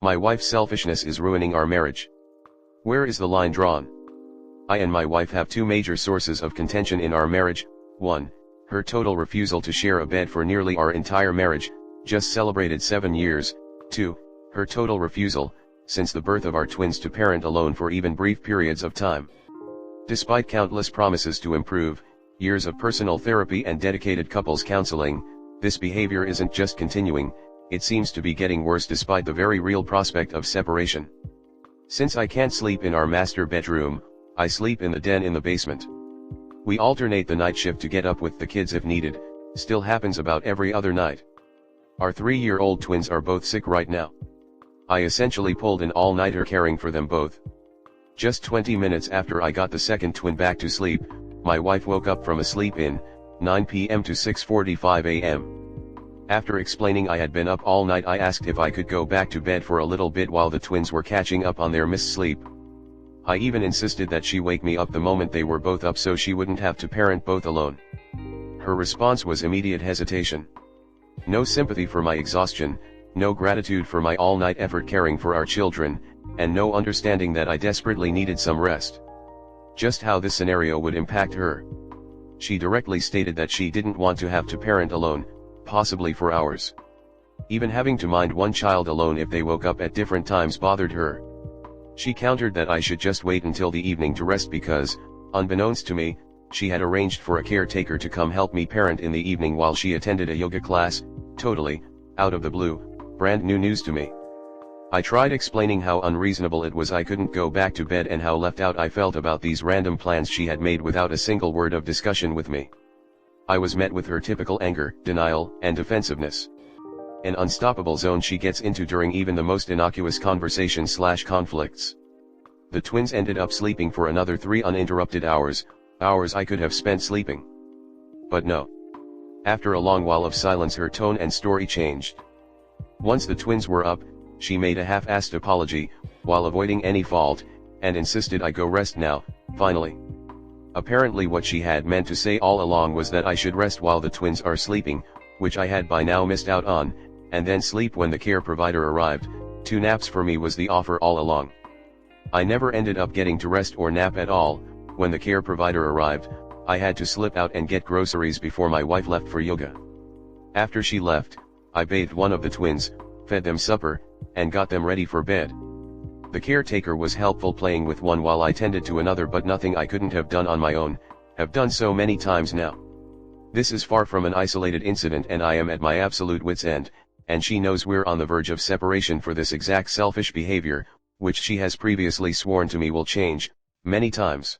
My wife's selfishness is ruining our marriage. Where is the line drawn? I and my wife have two major sources of contention in our marriage. 1. Her total refusal to share a bed for nearly our entire marriage, just celebrated 7 years. 2. Her total refusal, since the birth of our twins, to parent alone for even brief periods of time. Despite countless promises to improve, years of personal therapy and dedicated couples counseling, this behavior isn't just continuing, it seems to be getting worse despite the very real prospect of separation. Since I can't sleep in our master bedroom, I sleep in the den in the basement. We alternate the night shift to get up with the kids if needed, still happens about every other night. Our 3-year-old twins are both sick right now. I essentially pulled an all-nighter caring for them both. Just 20 minutes after I got the second twin back to sleep, my wife woke up from a sleep-in, 9 p.m. to 6:45 a.m. After explaining I had been up all night, I asked if I could go back to bed for a little bit while the twins were catching up on their missed sleep. I even insisted that she wake me up the moment they were both up so she wouldn't have to parent both alone. Her response was immediate hesitation. No sympathy for my exhaustion, no gratitude for my all-night effort caring for our children, and no understanding that I desperately needed some rest. Just how this scenario would impact her. She directly stated that she didn't want to have to parent alone, possibly for hours. Even having to mind one child alone if they woke up at different times bothered her. She countered that I should just wait until the evening to rest because, unbeknownst to me, she had arranged for a caretaker to come help me parent in the evening while she attended a yoga class. Totally, out of the blue, brand new news to me. I tried explaining how unreasonable it was I couldn't go back to bed and how left out I felt about these random plans she had made without a single word of discussion with me. I was met with her typical anger, denial, and defensiveness. An unstoppable zone she gets into during even the most innocuous conversations/conflicts. The twins ended up sleeping for another 3 uninterrupted hours I could have spent sleeping. But no. After a long while of silence, her tone and story changed. Once the twins were up, she made a half-assed apology, while avoiding any fault, and insisted I go rest now, finally. Apparently what she had meant to say all along was that I should rest while the twins are sleeping, which I had by now missed out on, and then sleep when the care provider arrived. 2 naps for me was the offer all along. I never ended up getting to rest or nap at all. When the care provider arrived, I had to slip out and get groceries before my wife left for yoga. After she left, I bathed one of the twins, fed them supper, and got them ready for bed. The caretaker was helpful, playing with one while I tended to another, but nothing I couldn't have done on my own, have done so many times now. This is far from an isolated incident, and I am at my absolute wit's end, and she knows we're on the verge of separation for this exact selfish behavior, which she has previously sworn to me will change, many times.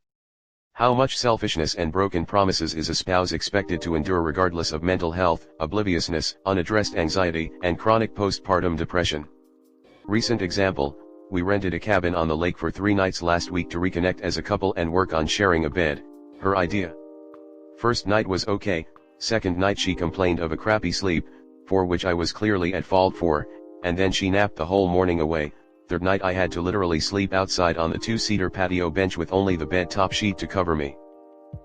How much selfishness and broken promises is a spouse expected to endure regardless of mental health, obliviousness, unaddressed anxiety, and chronic postpartum depression? Recent example, we rented a cabin on the lake for 3 nights last week to reconnect as a couple and work on sharing a bed, her idea. First night was okay, second night she complained of a crappy sleep, for which I was clearly at fault for, and then she napped the whole morning away. Third night I had to literally sleep outside on the 2-seater patio bench with only the bed top sheet to cover me.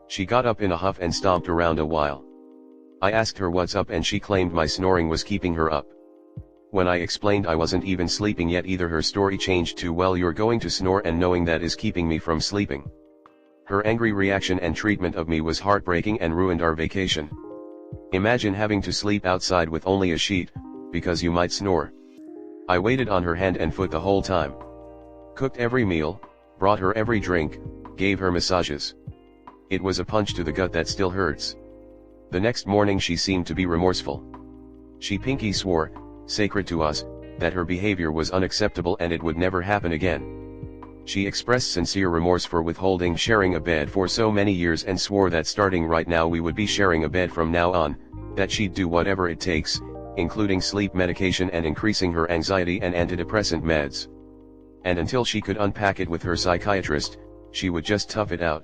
She got up in a huff and stomped around a while. I asked her what's up and she claimed my snoring was keeping her up. When I explained I wasn't even sleeping yet either, her story changed to, well, you're going to snore and knowing that is keeping me from sleeping. Her angry reaction and treatment of me was heartbreaking and ruined our vacation. Imagine having to sleep outside with only a sheet, because you might snore. I waited on her hand and foot the whole time. Cooked every meal, brought her every drink, gave her massages. It was a punch to the gut that still hurts. The next morning she seemed to be remorseful. She pinky swore, sacred to us, that her behavior was unacceptable and it would never happen again. She expressed sincere remorse for withholding sharing a bed for so many years and swore that starting right now we would be sharing a bed from now on, that she'd do whatever it takes, including sleep medication and increasing her anxiety and antidepressant meds. And until she could unpack it with her psychiatrist, she would just tough it out.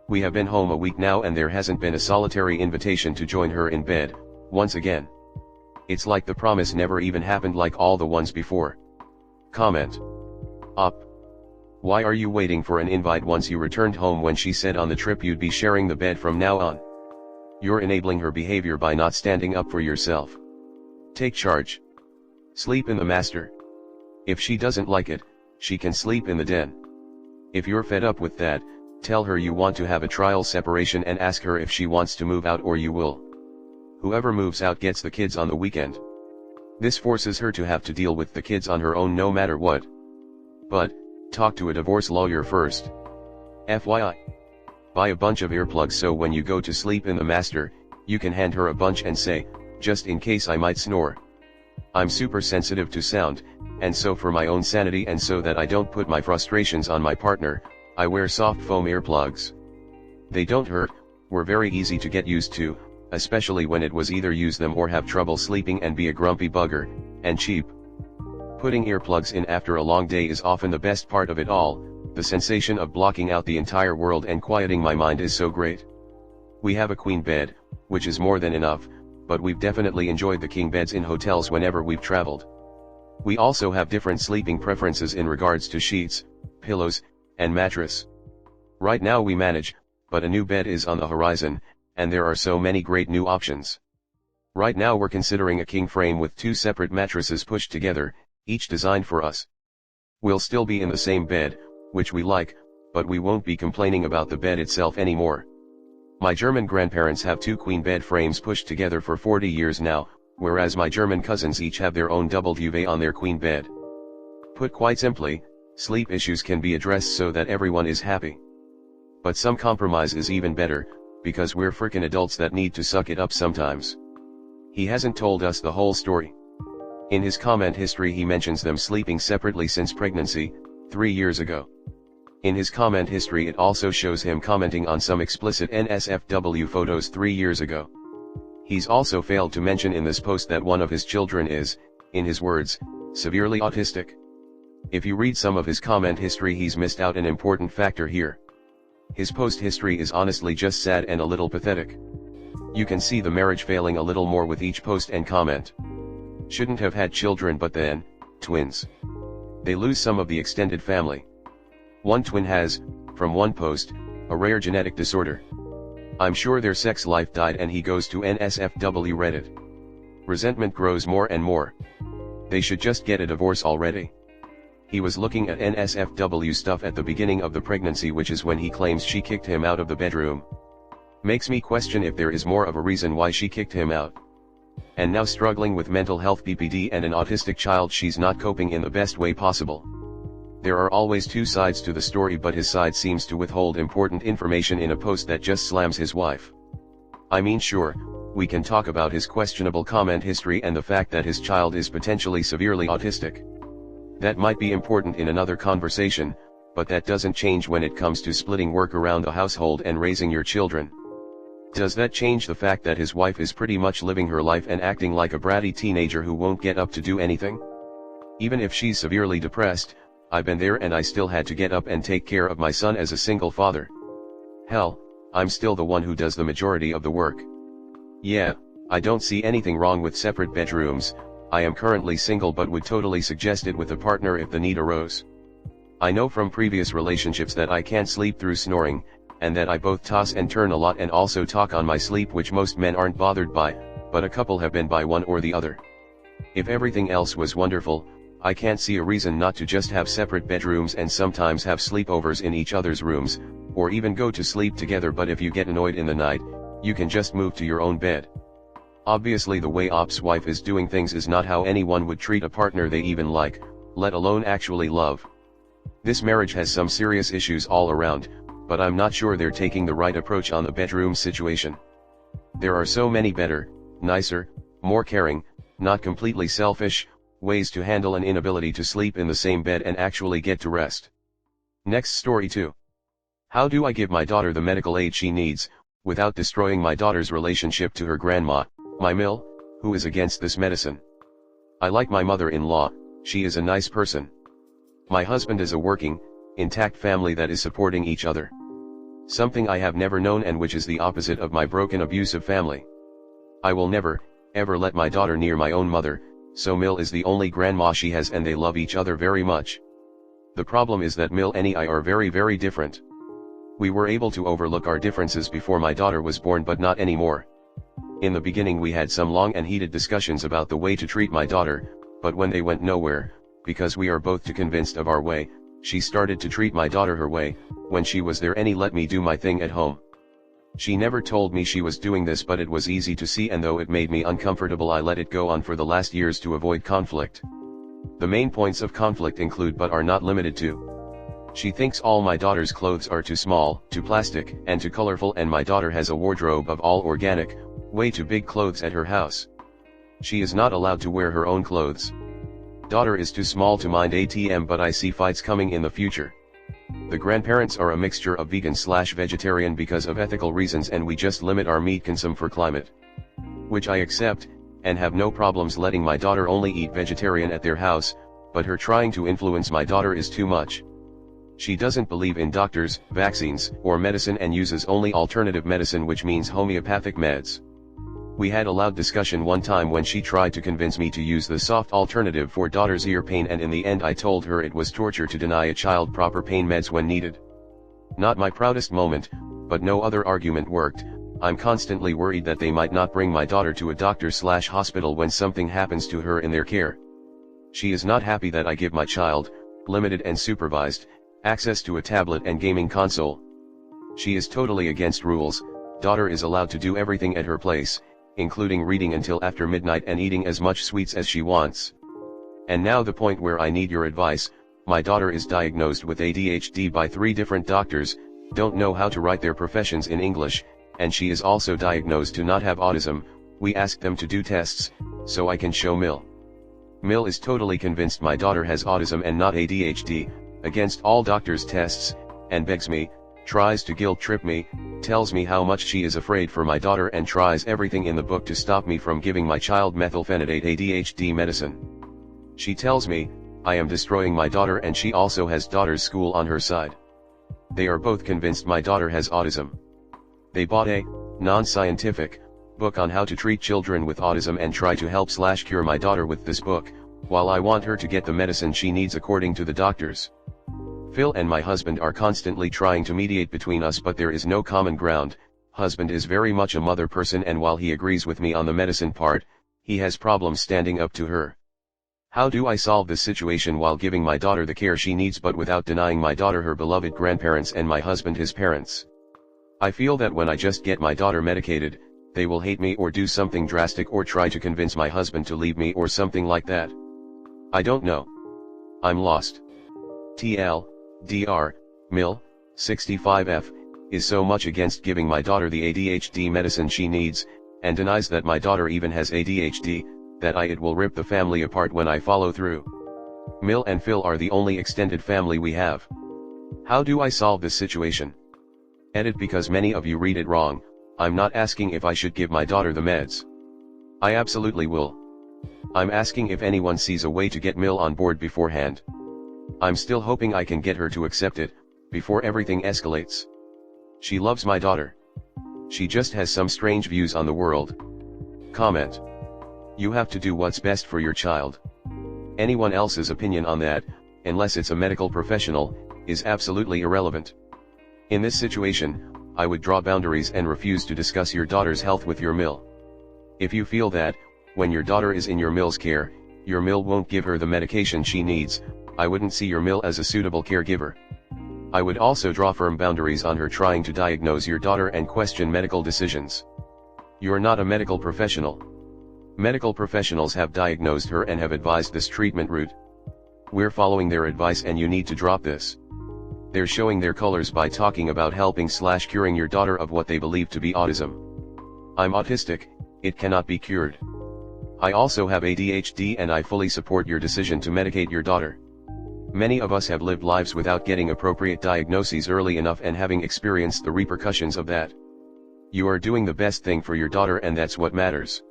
We have been home a week now and there hasn't been a solitary invitation to join her in bed, once again. It's like the promise never even happened like all the ones before. Comment. Up. Why are you waiting for an invite once you returned home when she said on the trip you'd be sharing the bed from now on? You're enabling her behavior by not standing up for yourself. Take charge. Sleep in the master. If she doesn't like it, she can sleep in the den. If you're fed up with that, tell her you want to have a trial separation and ask her if she wants to move out or you will. Whoever moves out gets the kids on the weekend. This forces her to have to deal with the kids on her own no matter what. But, talk to a divorce lawyer first. FYI. Buy a bunch of earplugs so when you go to sleep in the master, you can hand her a bunch and say, just in case I might snore. I'm super sensitive to sound, and so for my own sanity and so that I don't put my frustrations on my partner, I wear soft foam earplugs. They don't hurt, were very easy to get used to, especially when it was either use them or have trouble sleeping and be a grumpy bugger, and cheap. Putting earplugs in after a long day is often the best part of it all. The sensation of blocking out the entire world and quieting my mind is so great. We have a queen bed, which is more than enough, but we've definitely enjoyed the king beds in hotels whenever we've traveled. We also have different sleeping preferences in regards to sheets, pillows, and mattress. Right now we manage, but a new bed is on the horizon, and there are so many great new options. Right now we're considering a king frame with 2 separate mattresses pushed together, each designed for us. We'll still be in the same bed, which we like, but we won't be complaining about the bed itself anymore. My German grandparents have 2 queen bed frames pushed together for 40 years now, whereas my German cousins each have their own double duvet on their queen bed. Put quite simply, sleep issues can be addressed so that everyone is happy. But some compromise is even better, because we're frickin' adults that need to suck it up sometimes. He hasn't told us the whole story. In his comment history he mentions them sleeping separately since pregnancy, 3 years ago. In his comment history it also shows him commenting on some explicit NSFW photos 3 years ago. He's also failed to mention in this post that one of his children is, in his words, severely autistic. If you read some of his comment history he's missed out an important factor here. His post history is honestly just sad and a little pathetic. You can see the marriage failing a little more with each post and comment. Shouldn't have had children but then, twins. They lose some of the extended family. One twin has, from one post, a rare genetic disorder. I'm sure their sex life died and he goes to NSFW Reddit. Resentment grows more and more. They should just get a divorce already. He was looking at NSFW stuff at the beginning of the pregnancy, which is when he claims she kicked him out of the bedroom. Makes me question if there is more of a reason why she kicked him out. And now struggling with mental health PPD and an autistic child, she's not coping in the best way possible. There are always 2 sides to the story, but his side seems to withhold important information in a post that just slams his wife. I mean, sure, we can talk about his questionable comment history and the fact that his child is potentially severely autistic. That might be important in another conversation, but that doesn't change when it comes to splitting work around the household and raising your children. Does that change the fact that his wife is pretty much living her life and acting like a bratty teenager who won't get up to do anything? Even if she's severely depressed, I've been there and I still had to get up and take care of my son as a single father. Hell, I'm still the one who does the majority of the work. Yeah, I don't see anything wrong with separate bedrooms. I am currently single but would totally suggest it with a partner if the need arose. I know from previous relationships that I can't sleep through snoring, and that I both toss and turn a lot and also talk on my sleep, which most men aren't bothered by, but a couple have been by one or the other. If everything else was wonderful, I can't see a reason not to just have separate bedrooms and sometimes have sleepovers in each other's rooms, or even go to sleep together. But if you get annoyed in the night, you can just move to your own bed. Obviously the way Op's wife is doing things is not how anyone would treat a partner they even like, let alone actually love. This marriage has some serious issues all around, but I'm not sure they're taking the right approach on the bedroom situation. There are so many better, nicer, more caring, not completely selfish, ways to handle an inability to sleep in the same bed and actually get to rest. Next story 2. How do I give my daughter the medical aid she needs, without destroying my daughter's relationship to her grandma, my Mill, who is against this medicine? I like my mother-in-law, she is a nice person. My husband is a working, intact family that is supporting each other. Something I have never known and which is the opposite of my broken abusive family. I will never, ever let my daughter near my own mother, so Mill is the only grandma she has and they love each other very much. The problem is that Mill and I are very very different. We were able to overlook our differences before my daughter was born, but not anymore. In the beginning we had some long and heated discussions about the way to treat my daughter, but when they went nowhere, because we are both too convinced of our way, she started to treat my daughter her way, when she was there and let me do my thing at home. She never told me she was doing this, but it was easy to see, and though it made me uncomfortable, I let it go on for the last years to avoid conflict. The main points of conflict include but are not limited to: she thinks all my daughter's clothes are too small, too plastic, and too colorful, and my daughter has a wardrobe of all organic, way too big clothes at her house. She is not allowed to wear her own clothes. Daughter is too small to mind ATM, but I see fights coming in the future. The grandparents are a mixture of vegan/vegetarian because of ethical reasons, and we just limit our meat consumption for climate. Which I accept, and have no problems letting my daughter only eat vegetarian at their house, but her trying to influence my daughter is too much. She doesn't believe in doctors, vaccines, or medicine, and uses only alternative medicine, which means homeopathic meds. We had a loud discussion one time when she tried to convince me to use the soft alternative for daughter's ear pain, and in the end I told her it was torture to deny a child proper pain meds when needed. Not my proudest moment, but no other argument worked. I'm constantly worried that they might not bring my daughter to a doctor/hospital when something happens to her in their care. She is not happy that I give my child, limited and supervised, access to a tablet and gaming console. She is totally against rules. Daughter is allowed to do everything at her place, including reading until after midnight and eating as much sweets as she wants. And now the point where I need your advice. My daughter is diagnosed with ADHD by 3 different doctors, don't know how to write their professions in English, and she is also diagnosed to not have autism. We asked them to do tests, so I can show Mill. Mill is totally convinced my daughter has autism and not ADHD, against all doctors' tests, and begs me, tries to guilt trip me, tells me how much she is afraid for my daughter, and tries everything in the book to stop me from giving my child methylphenidate ADHD medicine. She tells me, I am destroying my daughter, and she also has daughter's school on her side. They are both convinced my daughter has autism. They bought a non-scientific book on how to treat children with autism and try to help/cure my daughter with this book, while I want her to get the medicine she needs according to the doctors. Phil and my husband are constantly trying to mediate between us, but there is no common ground. Husband is very much a mother person, and while he agrees with me on the medicine part, he has problems standing up to her. How do I solve this situation while giving my daughter the care she needs, but without denying my daughter her beloved grandparents and my husband his parents? I feel that when I just get my daughter medicated, they will hate me or do something drastic or try to convince my husband to leave me or something like that. I don't know. I'm lost. TL, Dr. Mill, 65F, is so much against giving my daughter the ADHD medicine she needs, and denies that my daughter even has ADHD, that it will rip the family apart when I follow through. Mill and Phil are the only extended family we have. How do I solve this situation? Edit: because many of you read it wrong, I'm not asking if I should give my daughter the meds. I absolutely will. I'm asking if anyone sees a way to get Mill on board beforehand. I'm still hoping I can get her to accept it, before everything escalates. She loves my daughter. She just has some strange views on the world. Comment: you have to do what's best for your child. Anyone else's opinion on that, unless it's a medical professional, is absolutely irrelevant. In this situation, I would draw boundaries and refuse to discuss your daughter's health with your Mill. If you feel that, when your daughter is in your Mill's care, your Mill won't give her the medication she needs, I wouldn't see your Mill as a suitable caregiver. I would also draw firm boundaries on her trying to diagnose your daughter and question medical decisions. You're not a medical professional. Medical professionals have diagnosed her and have advised this treatment route. We're following their advice, and you need to drop this. They're showing their colors by talking about helping/curing your daughter of what they believe to be autism. I'm autistic, it cannot be cured. I also have ADHD, and I fully support your decision to medicate your daughter. Many of us have lived lives without getting appropriate diagnoses early enough and having experienced the repercussions of that. You are doing the best thing for your daughter, and that's what matters.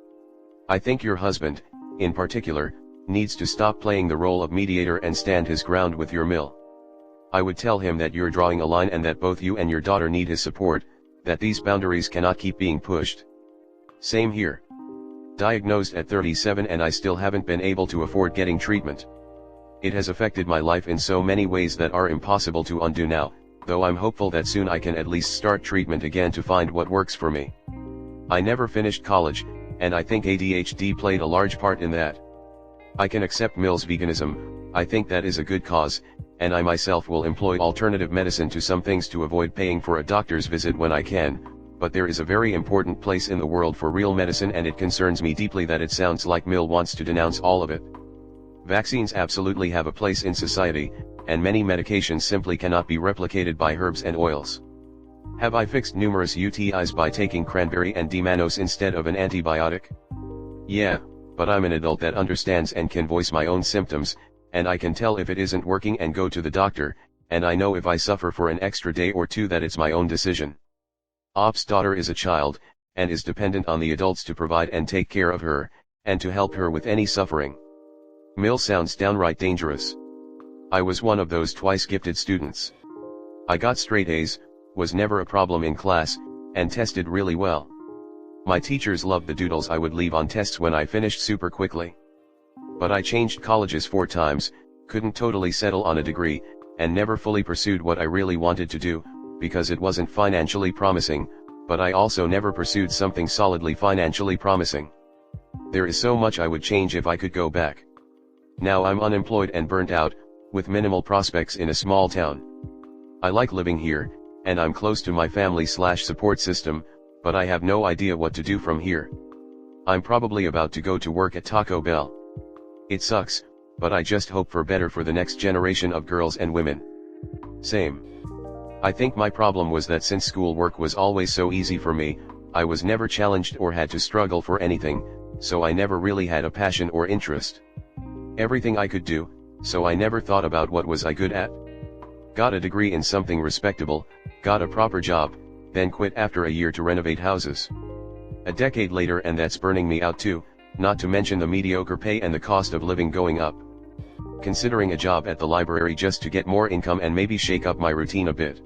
I think your husband, in particular, needs to stop playing the role of mediator and stand his ground with your Mill. I would tell him that you're drawing a line and that both you and your daughter need his support, that these boundaries cannot keep being pushed. Same here. Diagnosed at 37, and I still haven't been able to afford getting treatment. It has affected my life in so many ways that are impossible to undo now, though I'm hopeful that soon I can at least start treatment again to find what works for me. I never finished college, and I think ADHD played a large part in that. I can accept Mill's veganism, I think that is a good cause, and I myself will employ alternative medicine to some things to avoid paying for a doctor's visit when I can, but there is a very important place in the world for real medicine, and it concerns me deeply that it sounds like Mill wants to denounce all of it. Vaccines absolutely have a place in society, and many medications simply cannot be replicated by herbs and oils. Have I fixed numerous UTIs by taking cranberry and D-mannose instead of an antibiotic? Yeah, but I'm an adult that understands and can voice my own symptoms, and I can tell if it isn't working and go to the doctor, and I know if I suffer for an extra day or two that it's my own decision. Op's daughter is a child, and is dependent on the adults to provide and take care of her, and to help her with any suffering. Mill sounds downright dangerous. I was one of those twice gifted students. I got straight A's, was never a problem in class, and tested really well. My teachers loved the doodles I would leave on tests when I finished super quickly. But I changed colleges 4 times, couldn't totally settle on a degree, and never fully pursued what I really wanted to do, because it wasn't financially promising, but I also never pursued something solidly financially promising. There is so much I would change if I could go back. Now I'm unemployed and burnt out, with minimal prospects in a small town. I like living here, and I'm close to my family/support system, but I have no idea what to do from here. I'm probably about to go to work at Taco Bell. It sucks, but I just hope for better for the next generation of girls and women. Same. I think my problem was that since schoolwork was always so easy for me, I was never challenged or had to struggle for anything, so I never really had a passion or interest. Everything I could do, so I never thought about what was I good at. Got a degree in something respectable, got a proper job, then quit after a year to renovate houses. A decade later, and that's burning me out too, not to mention the mediocre pay and the cost of living going up. Considering a job at the library just to get more income and maybe shake up my routine a bit.